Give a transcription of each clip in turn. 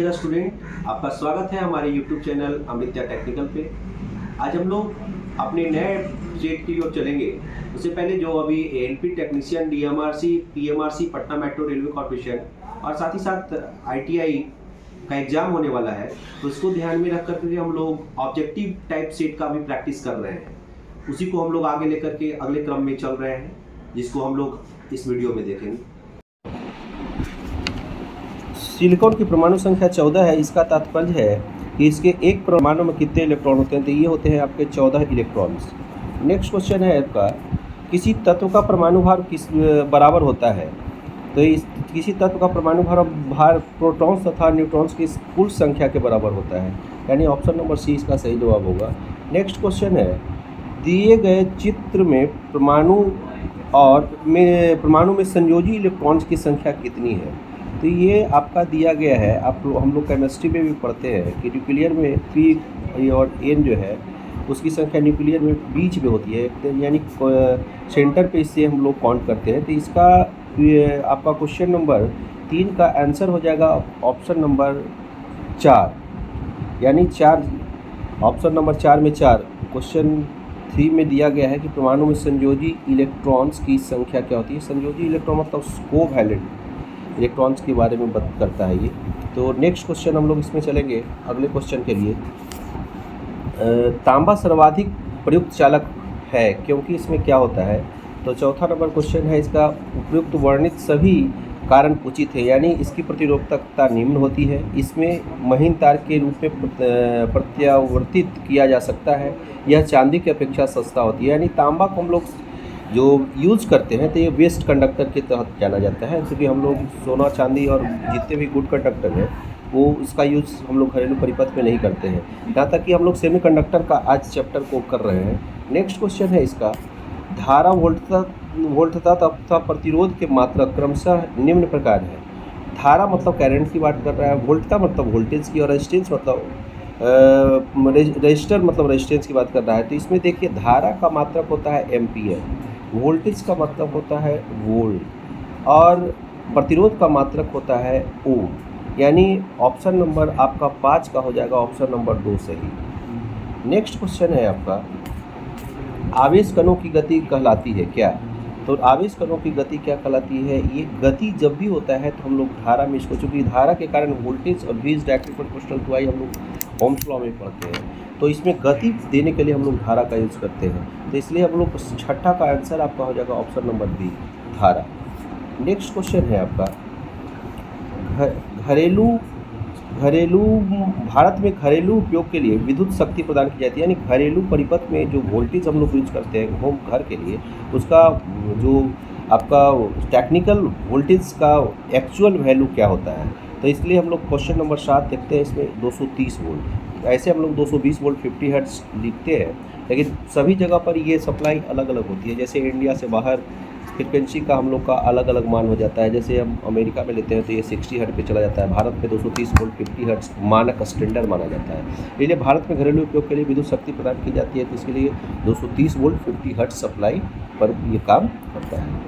Dear student, आपका स्वागत है हमारे यूट्यूब चैनल अमृत्या टेक्निकल पे। आज हम लोग अपने नए स्टेट की ओर चलेंगे। उससे पहले जो अभी ANP technician, DMRC, PMRC Patna metro railway corporation और साथ ही साथ आईटीआई का एग्जाम होने वाला है, तो उसको ध्यान में रख करके हम लोग ऑब्जेक्टिव टाइप सेट का भी प्रैक्टिस कर रहे हैं। उसी को हम लोग आगे लेकर के अगले क्रम में चल रहे हैं, जिसको हम लोग इस वीडियो में देखेंगे। सिलिकॉन की परमाणु संख्या 14 है। इसका तात्पर्य है कि इसके एक परमाणु में कितने इलेक्ट्रॉन होते हैं, तो ये होते हैं आपके 14 इलेक्ट्रॉन्स। नेक्स्ट क्वेश्चन है आपका, किसी तत्व का परमाणु भार किस बराबर होता है, तो इस किसी तत्व का परमाणु भार प्रोटॉन्स तथा न्यूट्रॉन्स की कुल संख्या के बराबर होता है, यानी ऑप्शन नंबर सी इसका सही जवाब होगा। नेक्स्ट क्वेश्चन है, दिए गए चित्र में परमाणु में संयोजी इलेक्ट्रॉन्स की संख्या कितनी है, तो ये आपका दिया गया है। हम लोग केमिस्ट्री में भी पढ़ते हैं कि न्यूक्लियर में पी और एन जो है उसकी संख्या न्यूक्लियर में बीच में होती है, यानी सेंटर पे इससे हम लोग काउंट करते हैं। तो इसका आपका क्वेश्चन नंबर 3 का आंसर हो जाएगा ऑप्शन नंबर 4, यानी 4। ऑप्शन नंबर 4 में 4। क्वेश्चन 3 में दिया गया है कि परमाणु में संयोजी इलेक्ट्रॉन्स की संख्या क्या होती है। संयोजी इलेक्ट्रॉन मतलब कोवैलेंट इलेक्ट्रॉन्स के बारे में बात करता है ये। तो नेक्स्ट क्वेश्चन हम लोग इसमें चलेंगे अगले क्वेश्चन के लिए। तांबा सर्वाधिक प्रयुक्त चालक है, क्योंकि इसमें क्या होता है, तो चौथा नंबर क्वेश्चन है, इसका उपयुक्त वर्णित सभी कारण उचित है, यानी इसकी प्रतिरोधकता निम्न होती है, इसमें महीन तार के रूप में प्रत्यावर्तित किया जा सकता है, यह चांदी की अपेक्षा सस्ता होती है। यानी तांबा को हम लोग जो यूज़ करते हैं तो ये वेस्ट कंडक्टर के तहत जाना जाता है, क्योंकि हम लोग सोना चांदी और जितने भी गुड कंडक्टर हैं वो उसका यूज़ हम लोग घरेलू परिपथ में नहीं करते हैं। यहाँ तक कि हम लोग सेमीकंडक्टर का आज चैप्टर को कर रहे हैं। नेक्स्ट क्वेश्चन है इसका, धारा वोल्टता तथा प्रतिरोध के मात्रक क्रमशः निम्न प्रकार है। धारा मतलब करंट की बात कर रहा है, वोल्टता मतलब वोल्टेज की, और रेजिस्टेंस मतलब रजिस्टर मतलब रेजिस्टेंस की बात कर रहा है। तो इसमें देखिए, धारा का मात्रक होता है एम्पियर, वोल्टेज का मतलब होता है वोल्ट, और प्रतिरोध का मात्रक होता है ओम, यानी ऑप्शन नंबर आपका 5 का हो जाएगा ऑप्शन नंबर 2 सही। नेक्स्ट क्वेश्चन है आपका, आवेश कणों की गति कहलाती है क्या, तो आवेश कणों की गति क्या कहलाती है, ये गति जब भी होता है तो हम लोग धारा में इसको, चूँकि धारा के कारण वोल्टेज और V is directly proportional to I हम लोग ओम्स लॉ में पढ़ते हैं, तो इसमें गति देने के लिए हम लोग धारा का यूज़ करते हैं। तो इसलिए हम लोग छठा का आंसर आपका हो जाएगा ऑप्शन नंबर बी, धारा। नेक्स्ट क्वेश्चन है आपका, भारत में घरेलू उपयोग के लिए विद्युत शक्ति प्रदान की जाती है, यानी घरेलू परिपथ में जो वोल्टेज हम लोग यूज करते हैं होम घर के लिए, उसका जो आपका टेक्निकल वोल्टेज का एक्चुअल वैल्यू क्या होता है। तो इसलिए हम लोग क्वेश्चन नंबर 7 देखते हैं, इसमें 230 वोल्ट। ऐसे हम लोग 220 वोल्ट 50 हर्ट्ज लिखते हैं, लेकिन सभी जगह पर ये सप्लाई अलग अलग होती है। जैसे इंडिया से बाहर फ्रिक्वेंसी का हम लोग का अलग अलग मान हो जाता है। जैसे हम अमेरिका में लेते हैं तो ये 60 हर्ट्ज पे चला जाता है, भारत में 230 वोल्ट 50 हर्ट्ज मानक स्टैंडर्ड माना जाता है। इसलिए भारत में घरेलू उपयोग के लिए विद्युत शक्ति प्रदान की जाती है, तो इसके लिए 230 वोल्ट 50 हर्ट्ज सप्लाई पर ये काम करता है।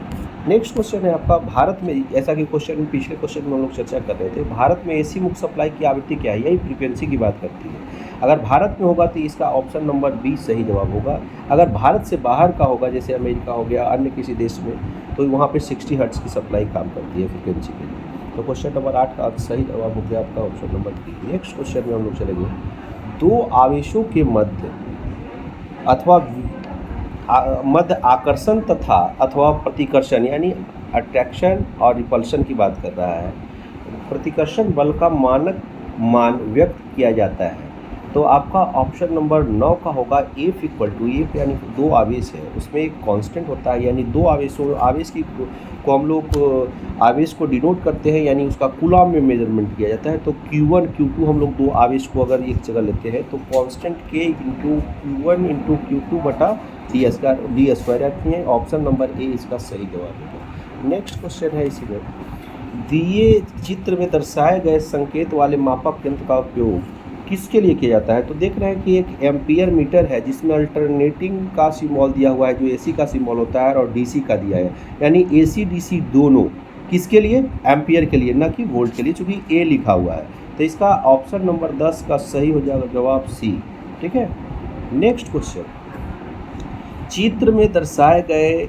नेक्स्ट क्वेश्चन है आपका, भारत में, ऐसा कि क्वेश्चन पिछले क्वेश्चन में हम लोग चर्चा कर रहे थे, भारत में एसी मुक्त सप्लाई की आवृत्ति क्या है, यही फ्रीक्वेंसी की बात करती है। अगर भारत में होगा तो इसका ऑप्शन नंबर बी सही जवाब होगा। अगर भारत से बाहर का होगा, जैसे अमेरिका हो गया, अन्य किसी देश में, तो वहाँ पे 60 हर्ट्ज की सप्लाई काम करती है फ्रीक्वेंसी के लिए। तो क्वेश्चन नंबर 8 का सही जवाब हो गया आपका option number B. Next question में हम लोग चलेंगे, दो आवेशों के मध्य आकर्षण तथा अथवा प्रतिकर्षण, यानी अट्रैक्शन और रिपल्शन की बात कर रहा है। प्रतिकर्षण बल का मानक मान व्यक्त किया जाता है, तो आपका ऑप्शन नंबर 9 का होगा F इक्वल टू, F यानी 2 आवेश है, उसमें एक कांस्टेंट होता है, यानी 2 आवेश की को हम लोग आवेश को डिनोट करते हैं, यानी उसका कूलॉम में मेजरमेंट किया जाता है। तो Q1 Q2 हम लोग 2 आवेश को अगर एक जगह लेते हैं तो constant K into Q1 into Q2 बटा डी स्क्वायर रखते हैं। ऑप्शन नंबर ए इसका सही जवाब है। नेक्स्ट क्वेश्चन है, इसी में दिए चित्र में दर्शाए गए संकेत वाले मापक यंत्र का उपयोग किसके लिए किया जाता है, तो देख रहे हैं कि एक एम्पियर मीटर है जिसमें अल्टरनेटिंग का सिंबल दिया हुआ है, जो एसी का सिंबल होता है, और डीसी का दिया है, यानी एसी डीसी दोनों किसके लिए, एम्पियर के लिए, ना कि वोल्ट के लिए, चूँकि ए लिखा हुआ है। तो इसका ऑप्शन नंबर 10 का सही हो जाएगा जवाब सी। ठीक है, नेक्स्ट क्वेश्चन, चित्र में दर्शाए गए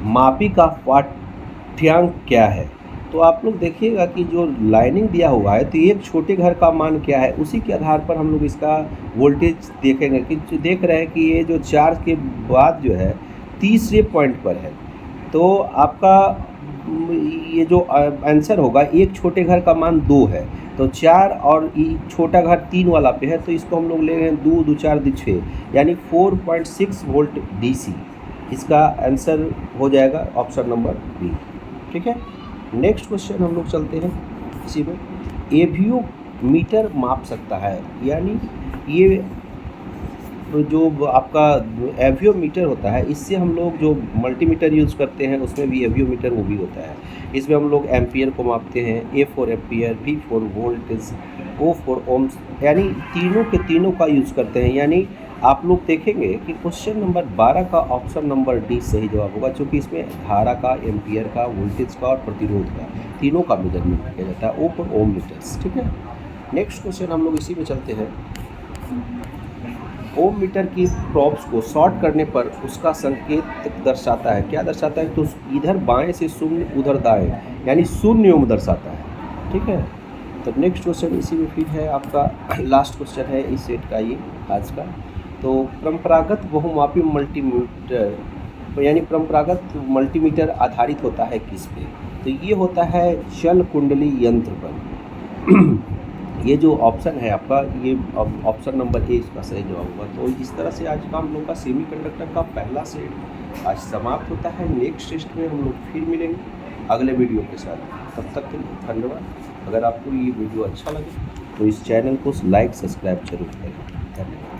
मापी का पाठ्यांक क्या है? तो आप लोग देखिएगा कि जो लाइनिंग दिया हुआ है तो एक छोटे घर का मान क्या है, उसी के आधार पर हम लोग इसका वोल्टेज देखेंगे कि जो देख रहे हैं कि ये जो 4 के बाद जो है तीसरे पॉइंट पर है, तो आपका ये जो आंसर होगा, एक छोटे घर का मान 2 है तो 4 और छोटा घर 3 वाला पे है, तो इसको हम लोग ले रहे हैं 2 2 4 2 6 यानी 4.6 वोल्ट DC। इसका आंसर हो जाएगा ऑप्शन नंबर बी। ठीक है, नेक्स्ट क्वेश्चन हम लोग चलते हैं इसी में। एवियो मीटर माप सकता है, यानी ये जो आपका एवियो मीटर होता है, इससे हम लोग जो मल्टीमीटर यूज़ करते हैं उसमें भी एवियो मीटर वो भी होता है। इसमें हम लोग एम्पियर को मापते हैं, A for ampere, V for voltage, O for ohms, यानी तीनों के तीनों का यूज़ करते हैं। यानी आप लोग देखेंगे कि क्वेश्चन नंबर 12 का ऑप्शन नंबर डी सही जवाब होगा, क्योंकि इसमें धारा का, एम्पियर का, वोल्टेज का और प्रतिरोध का, तीनों का मेजरमेंट किया जाता है। O for ohm meters. ठीक है, नेक्स्ट क्वेश्चन हम लोग इसी में चलते हैं। ओम मीटर की प्रॉब्स को शॉर्ट करने पर उसका संकेत दर्शाता है, क्या दर्शाता है? तो इधर बाएं से शून्य, उधर दाएं, यानी शून्य ओम दर्शाता है। ठीक है, तो नेक्स्ट क्वेश्चन इसी में फिर है आपका लास्ट क्वेश्चन है इस सेट का, ये आज का। तो परंपरागत बहुमापी मल्टीमीटर, यानी परंपरागत मल्टीमीटर आधारित होता है किस पे? तो ये होता है चल कुंडली यंत्र पर। ये जो ऑप्शन है आपका, ये ऑप्शन नंबर ए इसका सही जवाब होगा। तो इस तरह से आज का हम लोग का सेमीकंडक्टर का पहला सेट आज समाप्त होता है। नेक्स्ट टेस्ट में हम लोग फिर मिलेंगे अगले वीडियो के साथ। तब तक के लिए धन्यवाद। अगर आपको ये वीडियो अच्छा लगे तो इस चैनल को लाइक सब्सक्राइब जरूर करें। धन्यवाद।